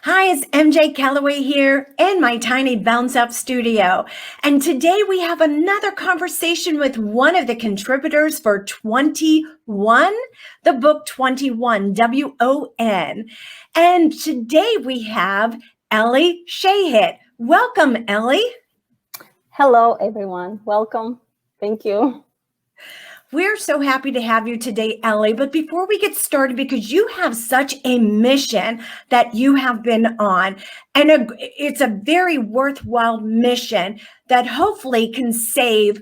Hi, it's MJ Callaway here in my tiny bounce up studio. And today we have another conversation with one of the contributors for 21, the book 21, WON. And today we have Elly Sheykhet. Welcome, Elly. Hello, everyone. Welcome. Thank you. We're so happy to have you today, Elly. But before we get started, because you have such a mission that you have been on, and it's a very worthwhile mission that hopefully can save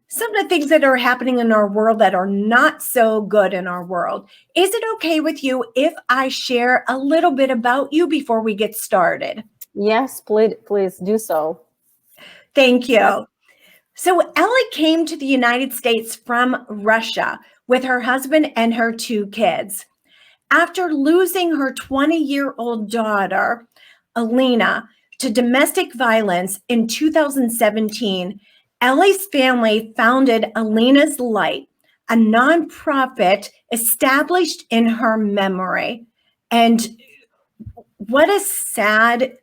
some of the things that are happening in our world that are not so good in our world. Is it okay with you if I share a little bit about you before we get started? Yes, please do so. Thank you. So Elly came to the United States from Russia with her husband and her two kids. After losing her 20-year-old daughter, Alina, to domestic violence in 2017, Elly's family founded Ellys Light, a nonprofit established in her memory. And what a sad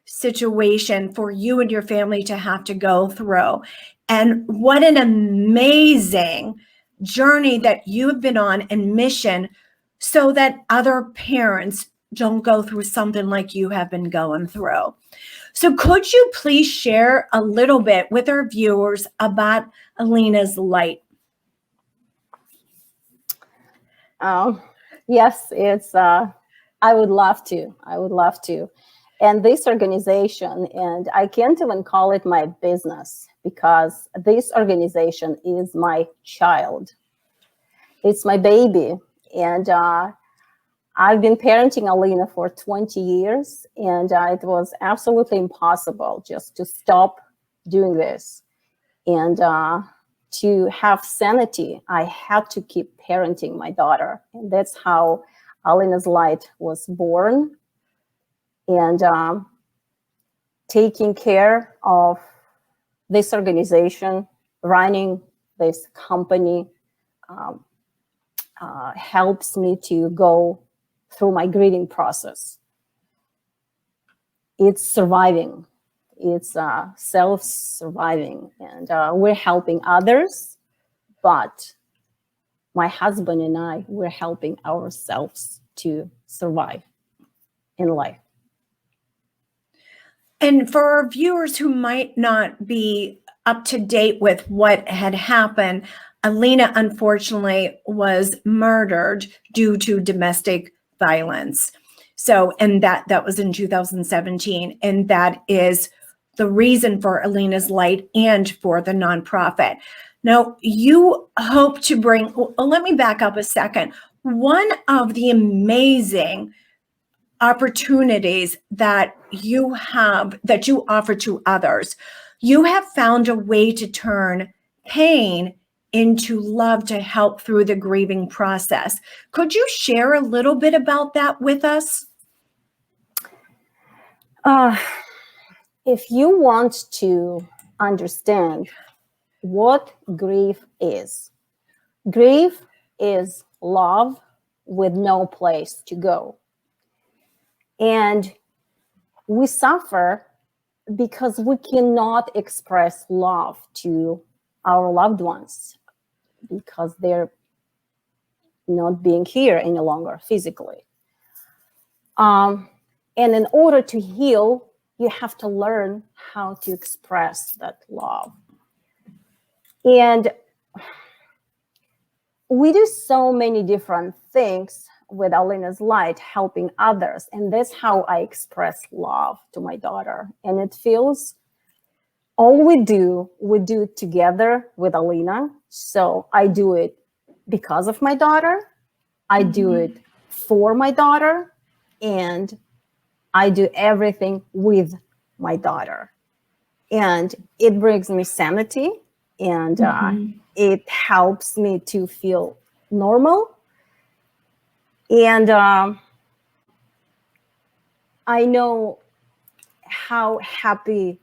situation for you and your family to have to go through. And what an amazing journey that you have been on and mission so that other parents don't go through something like you have been going through. So could you please share a little bit with our viewers about Ellys Light? Yes, it's I would love to. And this organization, and I can't even call it my business because this organization is my child. It's my baby. And I've been parenting Alina for 20 years, and it was absolutely impossible just to stop doing this. And to have sanity, I had to keep parenting my daughter. And that's how Ellys Light was born. And taking care of this organization, running this company, helps me to go through my grieving process. It's surviving. It's self-surviving. And we're helping others, but my husband and I, we're helping ourselves to survive in life. And for our viewers who might not be up to date with what had happened, Alina unfortunately was murdered due to domestic violence. So, and that was in 2017. And that is the reason for Ellys Light and for the nonprofit. Now, you hope to bring, let me back up a second. One of the amazing opportunities that you have, that you offer to others, you have found a way to turn pain into love to help through the grieving process. Could you share a little bit about that with us? If you want to understand what grief is love with no place to go. And we suffer because we cannot express love to our loved ones because they're not being here any longer physically. And in order to heal, you have to learn how to express that love. And we do so many different things with Ellys Light, helping others. And that's how I express love to my daughter. And it feels, all we do it together with Alina. So I do it because of my daughter. I do it for my daughter. And I do everything with my daughter. And it brings me sanity. And it helps me to feel normal. And I know how happy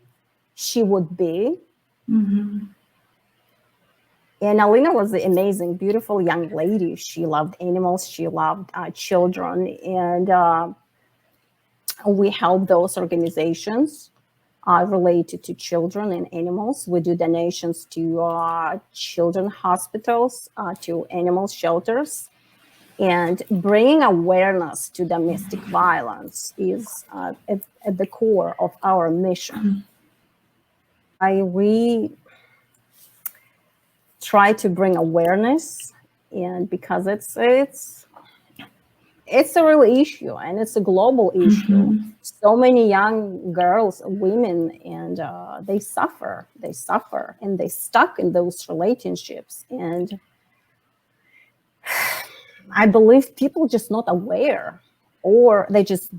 she would be. And Alina was an amazing, beautiful young lady. She loved animals. She loved children. And we help those organizations related to children and animals. We do donations to children hospitals, to animal shelters. And bringing awareness to domestic violence is at the core of our mission. We try to bring awareness, and because it's a real issue, and it's a global issue. So many young girls, women, and they suffer, and they stuck in those relationships. And I believe people just not aware, or they just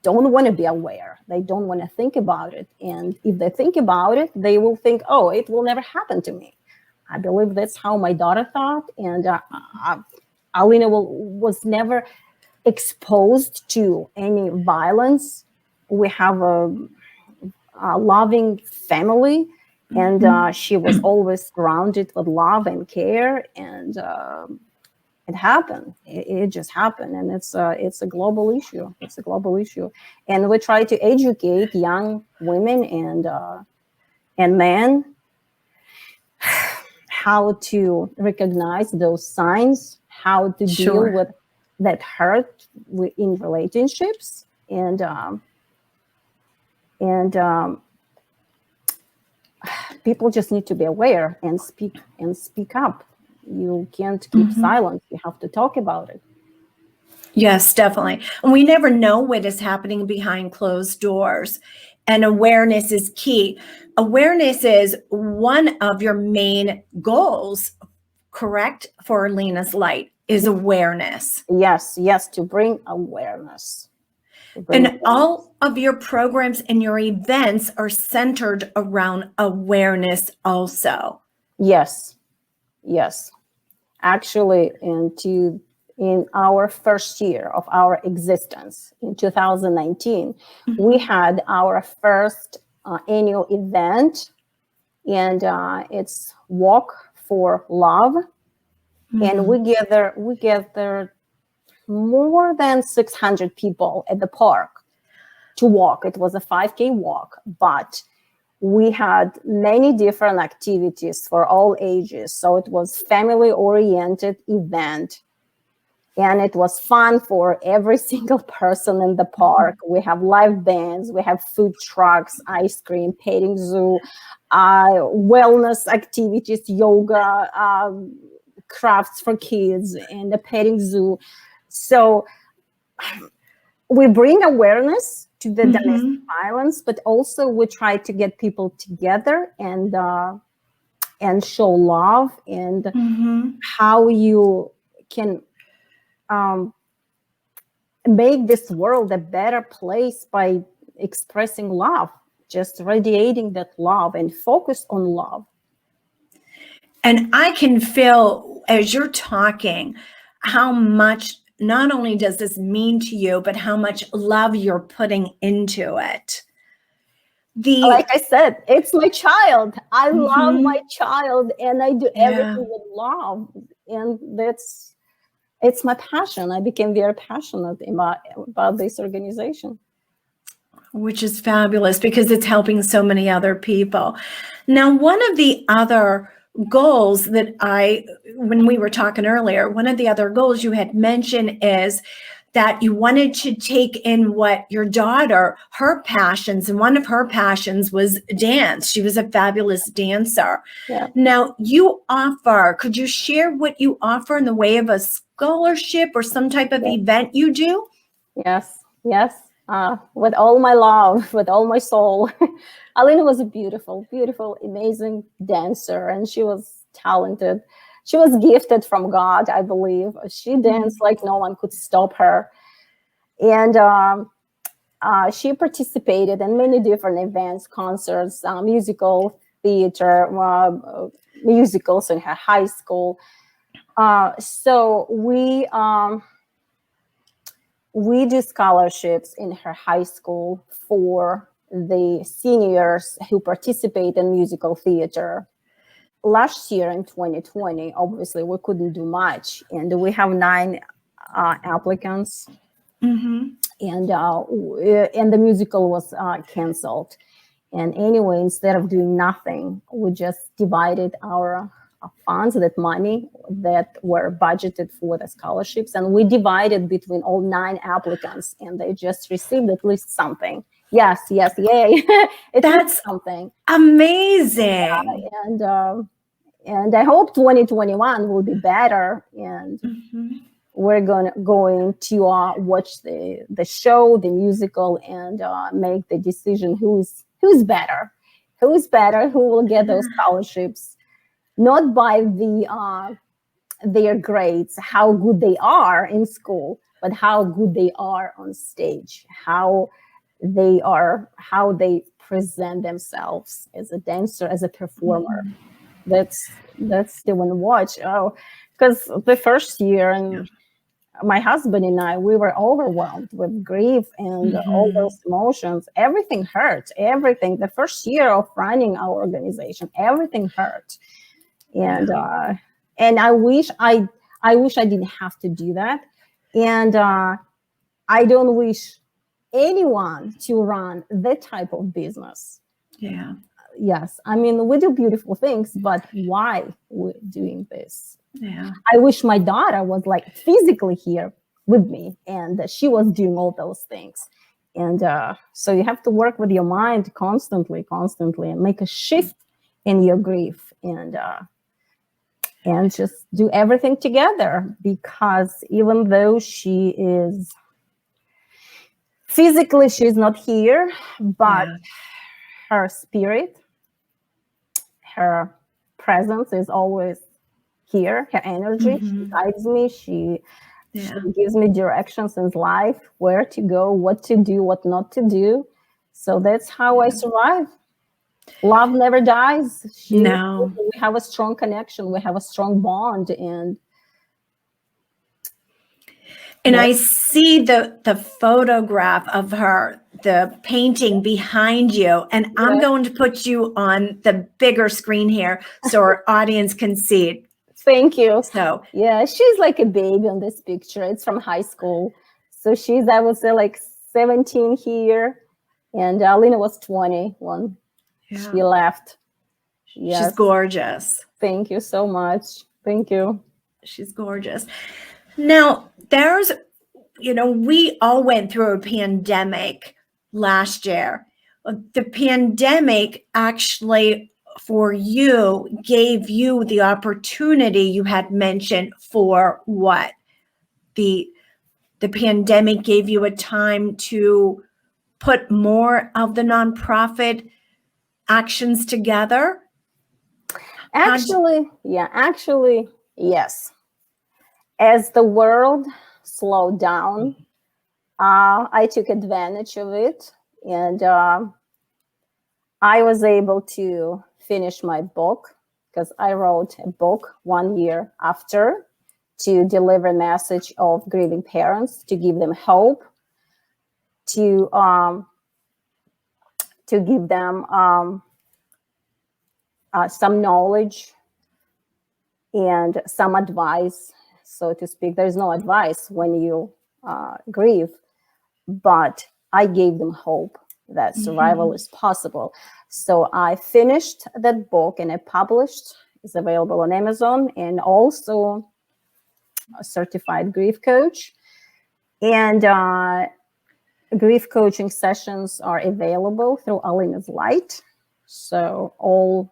don't want to be aware. They don't want to think about it. And if they think about it, they will think, oh, it will never happen to me. I believe that's how my daughter thought. And Alina was never exposed to any violence. We have a loving family, and she was always surrounded with love and care. And it happened. It just happened, and it's a global issue. It's a global issue, and we try to educate young women and men how to recognize those signs, how to deal with that hurt in relationships, and people just need to be aware and speak up. You can't keep silent. You have to talk about it. Yes, definitely. And we never know what is happening behind closed doors. And awareness is key. Awareness is one of your main goals, correct, for Ellys Light, is awareness. Yes, to bring awareness. And all of your programs and your events are centered around awareness also. Yes. Actually, in our first year of our existence, in 2019, we had our first annual event, and it's Walk for Love. And we gathered more than 600 people at the park to walk. It was a 5K walk, but we had many different activities for all ages. So it was family-oriented event, and it was fun for every single person in the park. We have live bands, we have food trucks, ice cream, petting zoo, wellness activities, yoga, crafts for kids, and the petting zoo. So we bring awareness to the domestic violence, but also we try to get people together and show love, and how you can make this world a better place by expressing love, just radiating that love and focus on love. And I can feel as you're talking how much not only does this mean to you, but how much love you're putting into it. Like I said, it's my child. I love my child, and I do everything with love. And it's my passion. I became very passionate about this organization. Which is fabulous, because it's helping so many other people. Now, one of the other goals that when we were talking earlier, one of the other goals you had mentioned is that you wanted to take in what your daughter, her passions, and one of her passions was dance. She was a fabulous dancer. Yeah. Now, could you share what you offer in the way of a scholarship or some type of event you do? Yes. With all my love, with all my soul. Alina was a beautiful, amazing dancer, and she was talented. She was gifted from God, I believe. She danced like no one could stop her. And she participated in many different events, concerts, musical theater, musicals in her high school. So we do scholarships in her high school for the seniors who participate in musical theater. Last year in 2020, obviously we couldn't do much, and we have 9 applicants. and the musical was canceled. And anyway, instead of doing nothing, we just divided our funds, that money that were budgeted for the scholarships, and we divided between all 9 applicants, and they just received at least something. Yes, yay! That's something amazing. And I hope 2021 will be better, and we're going to watch the show, the musical, and make the decision who's better, who will get those scholarships, not by their grades, how good they are in school, but how good they are on stage, how they present themselves as a dancer, as a performer. That's the one to watch. Oh, because the first year, and my husband and I, we were overwhelmed with grief and all those emotions. Everything hurt. Everything. The first year of running our organization, everything hurt. And I wish I didn't have to do that. And I don't wish anyone to run that type of business. Yeah. Yes, I mean, we do beautiful things, but why we're doing this? Yeah. I wish my daughter was like physically here with me, and she was doing all those things. And so you have to work with your mind constantly, and make a shift in your grief, and just do everything together. Because even though she is physically, she's not here, but her spirit, her presence is always here. Her energy, she guides me. She gives me directions in life, where to go, what to do, what not to do. So that's how I survive. Love never dies. No. We have a strong connection. We have a strong bond, and I see the photograph of her, the painting behind you, and I'm going to put you on the bigger screen here so our audience can see it. Thank you. So yeah, she's like a baby on this picture. It's from high school. So she's, I would say, like 17 here, and Alina was 20 when she left. Yes. She's gorgeous. Thank you so much. Thank you. She's gorgeous. Now, there's, we all went through a pandemic last year. The pandemic actually, for you, gave you the opportunity you had mentioned for what? The pandemic gave you a time to put more of the nonprofit actions together? Actually, yes. As the world slowed down, I took advantage of it, and I was able to finish my book, because I wrote a book 1 year after, to deliver a message of grieving parents, to give them hope, to give them some knowledge and some advice, so to speak. There's no advice when you grieve, but I gave them hope that survival is possible. So I finished that book and I published. It's available on Amazon, and also a certified grief coach. And grief coaching sessions are available through Ellys Light. So all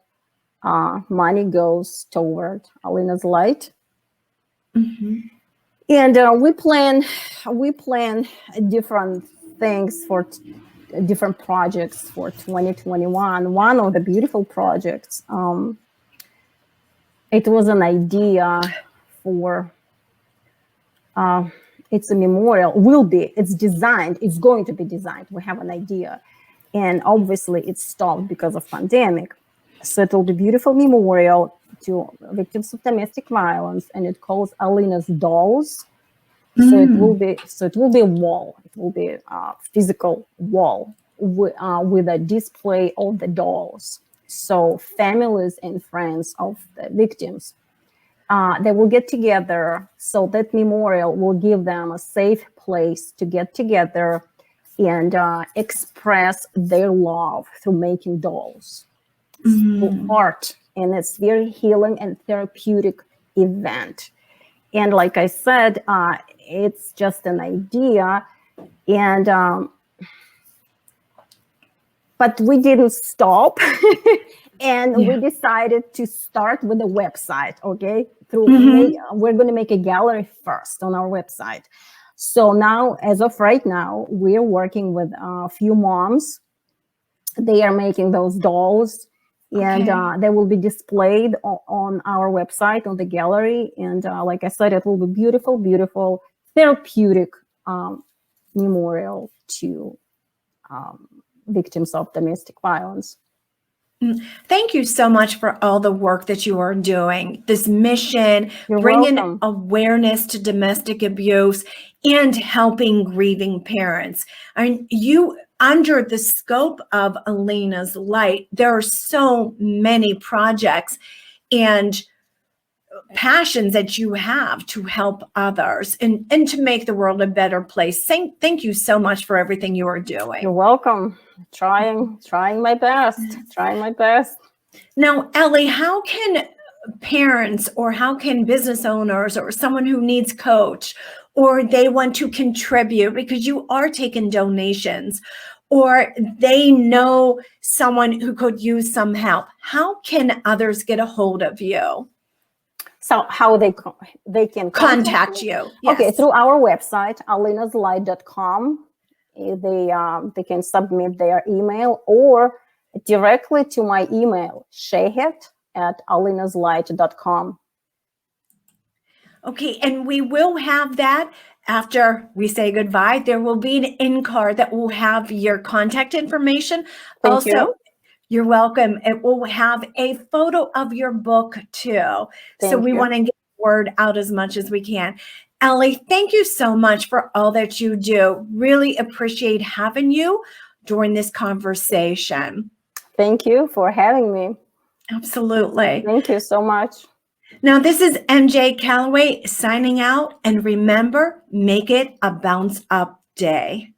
money goes toward Ellys Light. And we plan different things for different projects for 2021. One of the beautiful projects, it was an idea for, it's a memorial, it's going to be designed. We have an idea, and obviously it's stopped because of pandemic. So it will be beautiful memorial to victims of domestic violence, and it calls Alina's Dolls. So it will be a wall. It will be a physical wall with a display of the dolls. So families and friends of the victims They will get together, so that memorial will give them a safe place to get together and express their love through making dolls. Through art, and it's very healing and therapeutic event. And like I said, it's just an idea, and but we didn't stop. And we decided to start with a website. Okay, we're going to make a gallery first on our website. So now, as of right now, we're working with a few moms. They are making those dolls, and they will be displayed on our website, on the gallery. And like I said, it will be beautiful, beautiful, therapeutic memorial to victims of domestic violence. Thank you so much for all the work that you are doing. This mission, You're bringing welcome. awareness to domestic abuse and helping grieving parents. And you, under the scope of Alina's Light, there are so many projects and passions that you have to help others and to make the world a better place. Thank you so much for everything you are doing. You're welcome. Trying my best. Trying my best. Now, Elly, how can parents or how can business owners or someone who needs coach or they want to contribute because you are taking donations or they know someone who could use some help, how can others get a hold of you? So how they can contact you? Yes. Okay, through our website, alinaslight.com. They can submit their email or directly to my email, sheykhet@alinaslight.com. Okay, and we will have that after we say goodbye. There will be an end card that will have your contact information. Thank you. You're welcome. It will have a photo of your book too. So we want to get the word out as much as we can. Elly, thank you so much for all that you do. Really appreciate having you during this conversation. Thank you for having me. Absolutely. Thank you so much. Now, this is MJ Callaway signing out. And remember, make it a bounce up day.